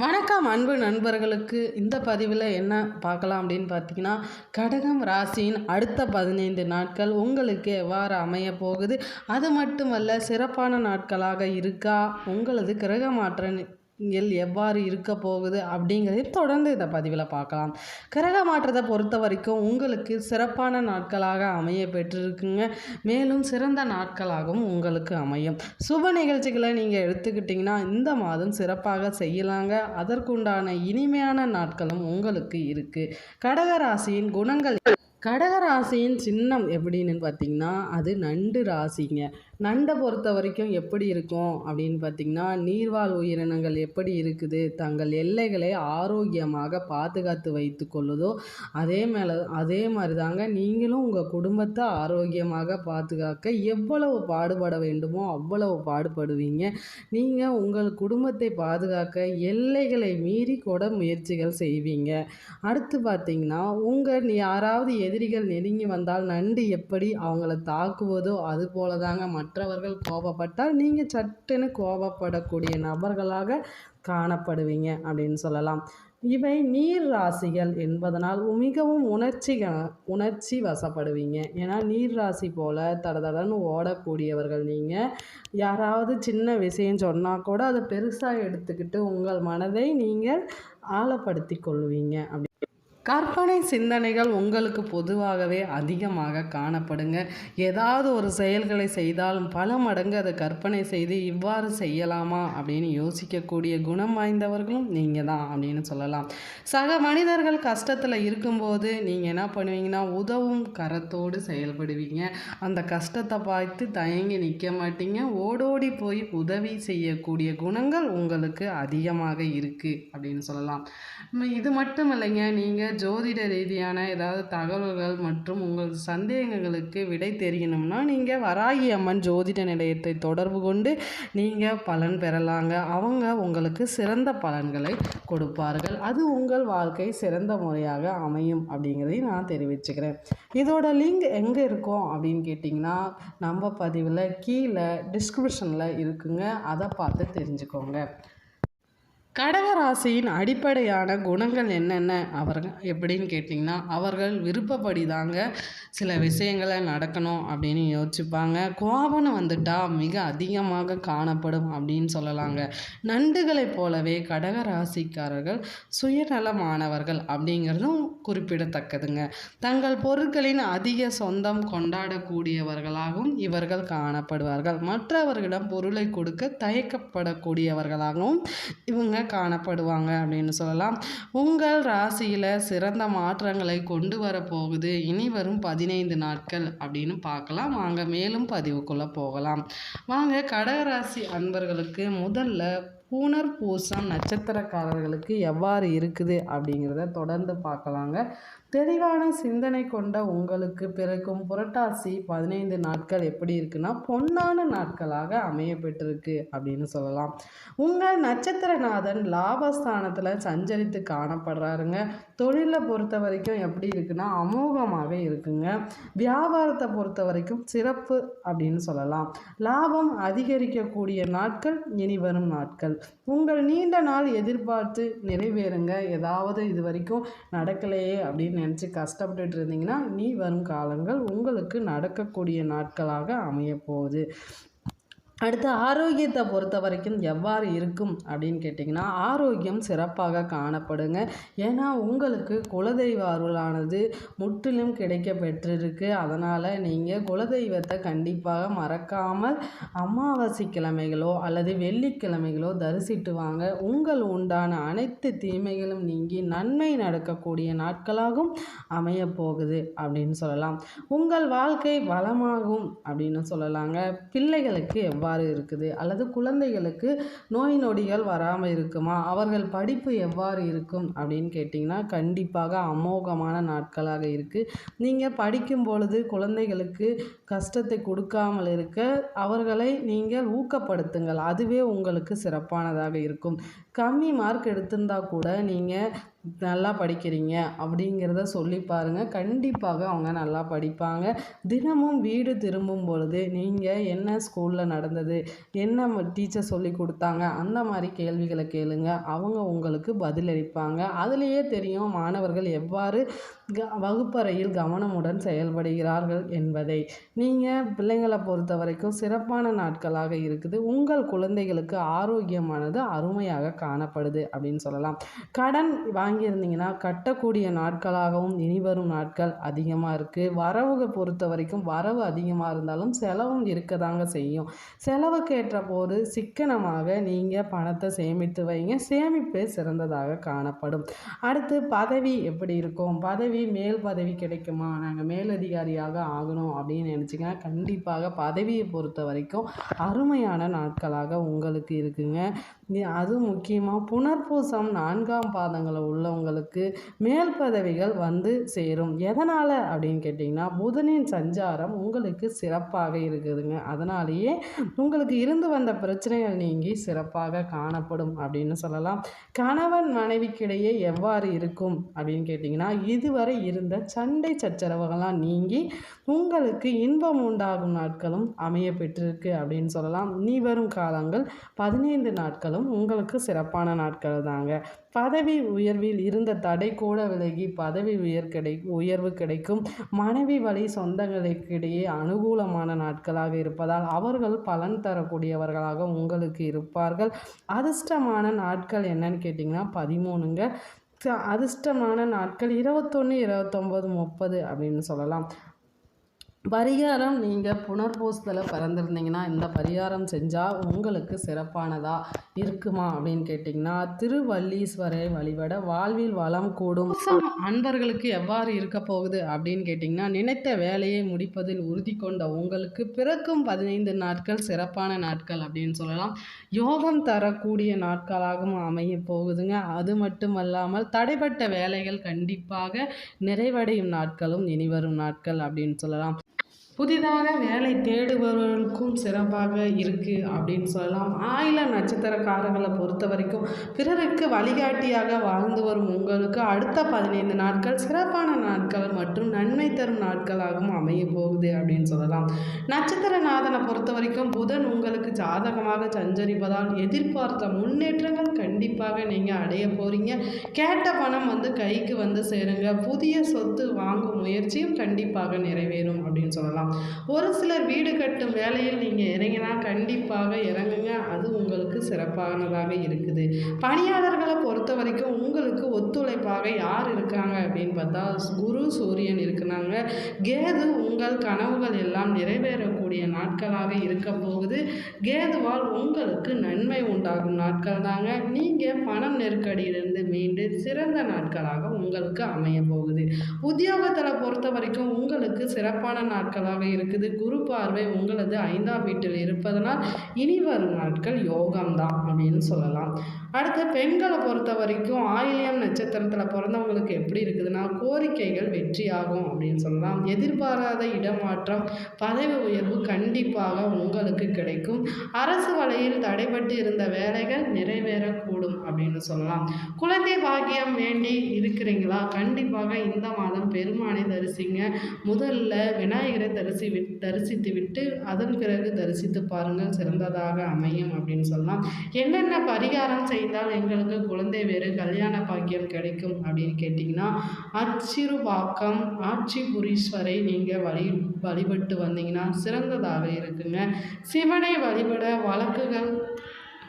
வணக்கம் அன்பு நண்பர்களுக்கு. இந்த பதிவில் என்ன பார்க்கலாம் அப்படின்னு பார்த்தீங்கன்னா, கடகம் ராசியின் அடுத்த 15 நாட்கள் உங்களுக்கு எவ்வாறு அமைய போகுது, அது மட்டுமல்ல சிறப்பான நாட்களாக இருக்கா, உங்களது கிரக மாற்றங்கள் எவ்வாறு இருக்க போகுது அப்படிங்கிறதையும் தொடர்ந்து இந்த பதிவில் பார்க்கலாம். கிரக மாற்றத்தை பொறுத்த வரைக்கும் உங்களுக்கு சிறப்பான நாட்களாக அமைய பெற்றிருக்குங்க. மேலும் சிறந்த நாட்களாகவும் உங்களுக்கு அமையும். சுப நிகழ்ச்சிகளை நீங்கள் எடுத்துக்கிட்டிங்கன்னா இந்த மாதம் சிறப்பாக செய்யலாங்க. அதற்குண்டான இனிமையான நாட்களும் உங்களுக்கு இருக்குது. கடகராசியின் குணங்கள் கடகராசியின் சின்னம் எப்படின்னு பார்த்தீங்கன்னா, அது நண்டு ராசிங்க. நண்டை பொறுத்த வரைக்கும் எப்படி இருக்கும் அப்படின்னு பார்த்தீங்கன்னா, நீர்வாழ் உயிரினங்கள் எப்படி இருக்குது, தங்கள் எல்லைகளை ஆரோக்கியமாக பாதுகாத்து வைத்து கொள்ளுதோ அதே மாதிரி தாங்க நீங்களும் உங்கள் குடும்பத்தை ஆரோக்கியமாக பாதுகாக்க எவ்வளவு பாடுபட வேண்டுமோ அவ்வளவு பாடுபடுவீங்க. நீங்கள் உங்கள் குடும்பத்தை பாதுகாக்க எல்லைகளை மீறி கூட முயற்சிகள் செய்வீங்க. அடுத்து பார்த்தீங்கன்னா, யாராவது எதிரிகள் நெருங்கி வந்தால் நண்டு எப்படி அவங்கள தாக்குவதோ அது போல தாங்க மற்றவர்கள் கோபப்பட்டால் நீங்கள் சட்டுன்னு கோபப்படக்கூடிய நபர்களாக காணப்படுவீங்க அப்படின்னு சொல்லலாம். இவை நீர் ராசிகள் என்பதனால் மிகவும் உணர்ச்சி வசப்படுவீங்க. ஏன்னா நீர் ராசி போல் தடதடன்னு ஓடக்கூடியவர்கள் நீங்கள். யாராவது சின்ன விஷயம் சொன்னால் கூட அதை பெருசாக எடுத்துக்கிட்டு உங்கள் மனதை நீங்கள் ஆழப்படுத்தி கொள்வீங்க. கற்பனை சிந்தனைகள் உங்களுக்கு பொதுவாகவே அதிகமாக காணப்படுங்க. ஏதாவது ஒரு செயல்களை செய்தாலும் பல மடங்கு அதை கற்பனை செய்து இவ்வாறு செய்யலாமா அப்படின்னு யோசிக்கக்கூடிய குணம் வாய்ந்தவர்களும் நீங்கள் தான் அப்படின்னு சொல்லலாம். சக மனிதர்கள் கஷ்டத்தில் இருக்கும்போது நீங்கள் என்ன பண்ணுவீங்கன்னா, உதவும் கரத்தோடு செயல்படுவீங்க. அந்த கஷ்டத்தை பார்த்து தயங்கி நிற்க மாட்டீங்க. ஓடோடி போய் உதவி செய்யக்கூடிய குணங்கள் உங்களுக்கு அதிகமாக இருக்குது அப்படின்னு சொல்லலாம். இது மட்டும் இல்லைங்க, நீங்கள் ஜோதிட ரீதியான ஏதாவது தகவல்கள் மற்றும் உங்கள் சந்தேகங்களுக்கு விடை தெரியணும்னா நீங்கள் வராகி அம்மன் ஜோதிட நிலையத்தை தொடர்பு கொண்டு நீங்கள் பலன் பெறலாங்க. அவங்க உங்களுக்கு சிறந்த பலன்களை கொடுப்பார்கள். அது உங்கள் வாழ்க்கை சிறந்த முறையாக அமையும் அப்படிங்கிறதையும் நான் தெரிவிச்சுக்கிறேன். இதோட லிங்க் எங்கே இருக்கும் அப்படின்னு கேட்டிங்கன்னா, நம்ம பதிவில் கீழே டிஸ்கிரிப்ஷனில் இருக்குங்க. அதை பார்த்து தெரிஞ்சுக்கோங்க. கடகராசியின் அடிப்படையான குணங்கள் என்னென்ன அவர்கள் எப்படின்னு கேட்டிங்கன்னா, அவர்கள் விருப்பப்படி தாங்க சில விஷயங்களை நடக்கணும் அப்படின்னு யோசிச்சுப்பாங்க. கோபம் வந்துட்டால் மிக அதிகமாக காணப்படும் அப்படின்னு சொல்லலாங்க. நண்டுகளைப் போலவே கடகராசிக்காரர்கள் சுயநலமானவர்கள் அப்படிங்கிறதும் குறிப்பிடத்தக்கதுங்க. தங்கள் பொருட்களின் அதிக சொந்தம் கொண்டாடக்கூடியவர்களாகவும் இவர்கள் காணப்படுவார்கள். மற்றவர்களிடம் பொருளை கொடுக்க தயக்கப்படக்கூடியவர்களாகவும் இவங்க காணப்படுவாங்க அப்படின்னு சொல்லலாம். உங்கள் ராசியில் சிறந்த மாற்றங்களை கொண்டு வரப்போகுது இனி வரும் 15 நாட்கள் அப்படின்னு பார்க்கலாம். வாங்க மேலும் பதிவுக்குள்ளே போகலாம். வாங்க கடகராசி அன்பர்களுக்கு முதல்ல பூசம் நட்சத்திரக்காரர்களுக்கு எவ்வாறு இருக்குது அப்படிங்கிறத தொடர்ந்து பார்க்கலாங்க. தெளிவான சிந்தனை கொண்ட உங்களுக்கு பிறக்கும் புரட்டாசி 15 நாட்கள் எப்படி இருக்குன்னா, பொன்னான நாட்களாக அமைய பெற்றிருக்கு அப்படின்னு சொல்லலாம். உங்கள் நட்சத்திரநாதன் லாபஸ்தானத்தில் சஞ்சரித்து காணப்படுறாருங்க. தொழிலை பொறுத்த வரைக்கும் எப்படி இருக்குன்னா, அமோகமாகவே இருக்குங்க. வியாபாரத்தை பொறுத்த வரைக்கும் சிறப்பு அப்படின்னு சொல்லலாம். லாபம் அதிகரிக்கக்கூடிய நாட்கள் இனி வரும் நாட்கள். உங்கள் நீண்ட நாள் எதிர்பார்த்து நிறைவேறுங்க. ஏதாவது இது வரைக்கும் நடக்கலையே அப்படின்னு நினச்சி கஷ்டப்பட்டுட்டு இருந்தீங்கன்னா, நீ வரும் காலங்கள் உங்களுக்கு நடக்கக்கூடிய நாட்களாக அமைய போகுது. அடுத்து ஆரோக்கியத்தை பொறுத்த வரைக்கும் எவ்வாறு இருக்கும் அப்படின்னு கேட்டிங்கன்னா, ஆரோக்கியம் சிறப்பாக காணப்படுங்க. ஏன்னா உங்களுக்கு குலதெய்வ அருளானது முற்றிலும் கிடைக்க பெற்றிருக்கு. அதனால் நீங்கள் குலதெய்வத்தை கண்டிப்பாக மறக்காமல் அமாவாசை கிழமைகளோ அல்லது வெள்ளிக்கிழமைகளோ தரிசிட்டு வாங்க. உங்கள் உண்டான அனைத்து தீமைகளும் நீங்கி நன்மை நடக்கக்கூடிய நாட்களாகவும் அமைய போகுது அப்படின்னு சொல்லலாம். உங்கள் வாழ்க்கை வளமாகும் அப்படின்னு சொல்லலாங்க. பிள்ளைகளுக்கு எவ்வாறு இருக்குது அல்லது குழந்தைகளுக்கு நோய் நொடிகள் வராமல் இருக்குமா, அவர்கள் படிப்பு எவ்வாறு இருக்கும் அப்படின்னு கேட்டிங்கன்னா, கண்டிப்பாக அமோகமான நாட்களாக இருக்குது. நீங்கள் படிக்கும் பொழுது குழந்தைகளுக்கு கஷ்டத்தை கொடுக்காமல் இருக்க அவர்களை நீங்கள் ஊக்கப்படுத்துங்கள். அதுவே உங்களுக்கு சிறப்பானதாக இருக்கும். கம்மி மார்க் எடுத்திருந்தால் கூட நீங்கள் நல்லா படிக்கிறீங்க அப்படிங்கிறத சொல்லி பாருங்கள். கண்டிப்பாக அவங்க நல்லா படிப்பாங்க. தினமும் வீடு திரும்பும் பொழுது நீங்கள் என்ன ஸ்கூலில் நடந்தது, என்ன டீச்சர் சொல்லி கொடுத்தாங்க, அந்த மாதிரி கேள்விகளை கேளுங்க. அவங்க உங்களுக்கு பதிலளிப்பாங்க. அதுலேயே தெரியும் மாணவர்கள் எவ்வாறு வகுப்பறையில் கவனமுடன் செயல்படுகிறார்கள் என்பதை. நீங்கள் பிள்ளைங்களை பொறுத்த வரைக்கும் சிறப்பான நாட்களாக இருக்குது. உங்கள் குழந்தைகளுக்கு ஆரோக்கியமானது அருமையாக காணப்படுது அப்படின்னு சொல்லலாம். கடன் வாங்கியிருந்தீங்கன்னா கட்டக்கூடிய நாட்களாகவும் இனிவரும் நாட்கள் அதிகமாக இருக்குது. வரவுக பொறுத்த வரைக்கும் வரவு அதிகமாக இருந்தாலும் செலவும் இருக்க தாங்க செய்யும். செலவுக்கேற்ற போது சிக்கனமாக நீங்கள் பணத்தை சேமித்து வைங்க. சேமிப்பே சிறந்ததாக காணப்படும். அடுத்து பதவி எப்படி இருக்கும்? பதவி மேல் பதவி கிடைக்குமா? நாங்கள் மேலதிகாரியாக ஆகணும் அப்படின்னு நினச்சிங்கன்னா கண்டிப்பாக பதவியை பொறுத்த வரைக்கும் அருமையான நாட்களாக உங்களுக்கு இருக்குங்க. அதுவும் முக்கியமாக புனர்பூசம் 4ஆம் பாதங்களில் உள்ளவங்களுக்கு மேல் பதவிகள் வந்து சேரும். எதனால் அப்படின்னு கேட்டிங்கன்னா புதனின் சஞ்சாரம் உங்களுக்கு சிறப்பாக இருக்குதுங்க. அதனாலேயே உங்களுக்கு இருந்து வந்த பிரச்சனைகள் நீங்கி சிறப்பாக காணப்படும் அப்படின்னு சொல்லலாம். கணவன் மனைவிக்கிடையே எவ்வாறு இருக்கும் அப்படின்னு கேட்டிங்கன்னா இதுவரை இருந்த சண்டை சச்சரவுகள்லாம் நீங்கி உங்களுக்கு இன்பம் உண்டாகும் நாட்களும் அமைய பெற்றிருக்கு அப்படின்னு சொல்லலாம். நீ வரும் காலங்கள் 15 நாட்களும் உங்களுக்கு சிறப்பான நாட்கள் தாங்க. பதவி உயர்வில் இருந்த தடை கூட விலகி பதவி உயர்வு கிடைக்கும். மனைவி வழி சொந்தங்களுக்கிடையே அனுகூலமான நாட்களாக இருப்பதால் அவர்கள் பலன் தரக்கூடியவர்களாக உங்களுக்கு இருப்பார்கள். அதிர்ஷ்டமான நாட்கள் என்னன்னு கேட்டிங்கன்னா 13ங்க. அதிர்ஷ்டமான நாட்கள் 21, 29, 30 அப்படின்னு சொல்லலாம். பரிகாரம் நீங்கள் புனர்பூசத்தில் பிறந்திருந்தீங்கன்னா இந்த பரிகாரம் செஞ்சால் உங்களுக்கு சிறப்பானதாக இருக்குமா அப்படின்னு கேட்டிங்கன்னா திருவல்லீஸ்வரை வழிபட வாழ்வில் வளம் கூடும். அன்பர்களுக்கு எவ்வாறு இருக்க போகுது அப்படின்னு கேட்டிங்கன்னா நினைத்த வேலையை முடிப்பதில் உறுதி கொண்ட உங்களுக்கு பிறக்கும் 15 நாட்கள் சிறப்பான நாட்கள் அப்படின்னு சொல்லலாம். யோகம் தரக்கூடிய நாட்களாகவும் அமைய போகுதுங்க. அது மட்டுமல்லாமல் தடைப்பட்ட வேலைகள் கண்டிப்பாக நிறைவடையும் நாட்களும் இனிவரும் நாட்கள் அப்படின்னு சொல்லலாம். புதிதாக வேலை தேடுபவர்களுக்கும் சிறப்பாக இருக்குது அப்படின்னு சொல்லலாம். ஆயில நட்சத்திரக்காரர்களை பொறுத்த வரைக்கும் பிறருக்கு வழிகாட்டியாக வாழ்ந்து வரும் உங்களுக்கு அடுத்த 15 நாட்கள் சிறப்பான நாட்கள் மற்றும் நன்மை தரும் நாட்களாகவும் அமைய போகுது அப்படின்னு சொல்லலாம். நட்சத்திரநாதனை பொறுத்த வரைக்கும் புதன் உங்களுக்கு ஜாதகமாக சஞ்சரிப்பதால் எதிர்பார்த்த முன்னேற்றங்கள் கண்டிப்பாக நீங்கள் அடைய போகிறீங்க. கேட்ட பணம் கைக்கு வந்து சேருங்க. புதிய சொத்து வாங்கும் முயற்சியும் கண்டிப்பாக நிறைவேறும் அப்படின்னு சொல்லலாம். ஒரு சிலர் வீடு கட்டும் வேலையில் நீங்கள் இறங்கினா கண்டிப்பாக இறங்குங்க. அது உங்களுக்கு சிறப்பானதாக இருக்குது. பணியாளர்களை பொறுத்த வரைக்கும் உங்களுக்கு ஒத்துழைப்பாக யார் இருக்காங்க அப்படின்னு பார்த்தா குரு சூரியன் இருக்கிறாங்க. கேது உங்கள் கனவுகள் எல்லாம் நிறைவேறக்கூடிய நாட்களாக இருக்க போகுது. கேதுவால் உங்களுக்கு நன்மை உண்டாகும் நாட்கள் தாங்க. நீங்கள் பணம் நெருக்கடியிலிருந்து மீண்டு சிறந்த நாட்களாக உங்களுக்கு அமைய போகுது. உத்தியோகத்தில் பொறுத்த வரைக்கும் உங்களுக்கு சிறப்பான நாட்களாக இருக்குது. குரு பார்வை உங்களது 5ஆம் வீட்டில் இருப்பதனால் இனி வரும் நாட்கள் யோகம்தான் அப்படின்னு சொல்லலாம். அடுத்து பெண்களை பொறுத்த வரைக்கும் ஆயில்யம் நட்சத்திரத்தில் பிறந்தவங்களுக்கு எப்படி இருக்குதுன்னா கோரிக்கைகள் வெற்றியாகும் அப்படின்னு சொல்லலாம். எதிர்பாராத இடமாற்றம் பதவி உயர்வு கண்டிப்பாக உங்களுக்கு கிடைக்கும். அரசு வலையில் தடைபட்டு இருந்த வேலைகள் நிறைவேறக்கூடும் அப்படின்னு சொல்லலாம். குழந்தை பாக்கியம் வேண்டி இருக்கிறீங்களா? கண்டிப்பாக இந்த மாதம் பெருமானை தரிசிங்க. முதல்ல விநாயகரை தரிசித்து விட்டு அதன் பிறகு தரிசித்து பாருங்கள், சிறந்ததாக அமையும் அப்படின்னு சொல்லலாம். என்னென்ன பரிகாரம் செய்தால் எங்களுக்கு குழந்தை வேறு கல்யாண பாக்கியம் கிடைக்கும் அப்படின்னு கேட்டிங்கன்னா அச்சிறுபாக்கம் ஆட்சிபுரீஸ்வரை நீங்கள் வழிபட்டு வந்தீங்கன்னா சிறந்ததாக இருக்குங்க. சிவனை வழிபட வழக்குகள்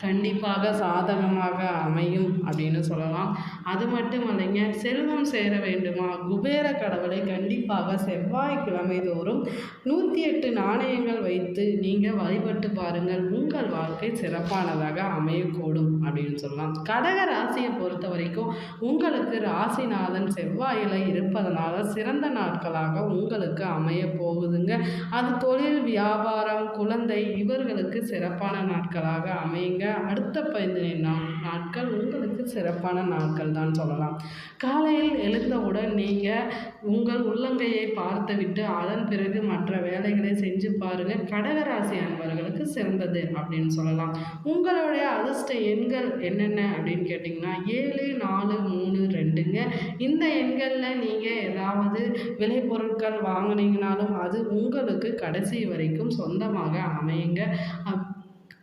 கண்டிப்பாக சாதகமாக அமையும் அப்படின்னு சொல்லலாம். அது மட்டும் இல்லைங்க, செல்வம் சேர வேண்டுமா? குபேர கடவுளை கண்டிப்பாக செவ்வாய்க்கிழமை தோறும் 108 நாணயங்கள் வைத்து நீங்கள் வழிபட்டு பாருங்கள். உங்கள் வாழ்க்கை சிறப்பானதாக அமையக்கூடும் அப்படின்னு சொல்லலாம். கடக ராசியை பொறுத்த வரைக்கும் உங்களுக்கு ராசிநாதன் செவ்வாயில் இருப்பதனால சிறந்த நாட்களாக உங்களுக்கு அமைய போகுதுங்க. அது தொழில், வியாபாரம், குழந்தை இவர்களுக்கு சிறப்பான நாட்களாக அமையுங்க. அடுத்த 15 நாட்கள் உங்களுக்கு உங்களுக்கு சிறப்பான நாட்கள் தான் சொல்லலாம். காலையில் எழுந்தவுடன் நீங்கள் உங்கள் உள்ளங்கையை பார்த்துவிட்டு அதன் பிறகு மற்ற வேலைகளை செஞ்சு பாருங்கள். கடகராசி அன்பர்களுக்கு சிறந்தது அப்படின்னு சொல்லலாம். உங்களுடைய அதிர்ஷ்ட எண்கள் என்னென்ன அப்படின்னு கேட்டிங்கன்னா 7, 4, 3, 2ங்க. இந்த எண்களில் நீங்கள் ஏதாவது விளைபொருட்கள் வாங்கினீங்கனாலும் அது உங்களுக்கு கடைசி வரைக்கும் சொந்தமாக அமையுங்க.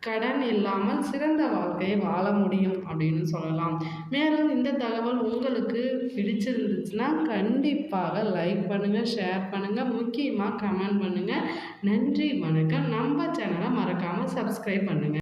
கடன் இல்லாமல் சிறந்த வாழ்க்கையை வாழ முடியும் அப்படின்னு சொல்லலாம். மேலும் இந்த தகவல் உங்களுக்கு பிடிச்சிருந்துச்சுன்னா கண்டிப்பாக லைக் பண்ணுங்கள், ஷேர் பண்ணுங்கள், முக்கியமாக கமெண்ட் பண்ணுங்கள். நன்றி, வணக்கம். நம்ம சேனலை மறக்காமல் சப்ஸ்கிரைப் பண்ணுங்கள்.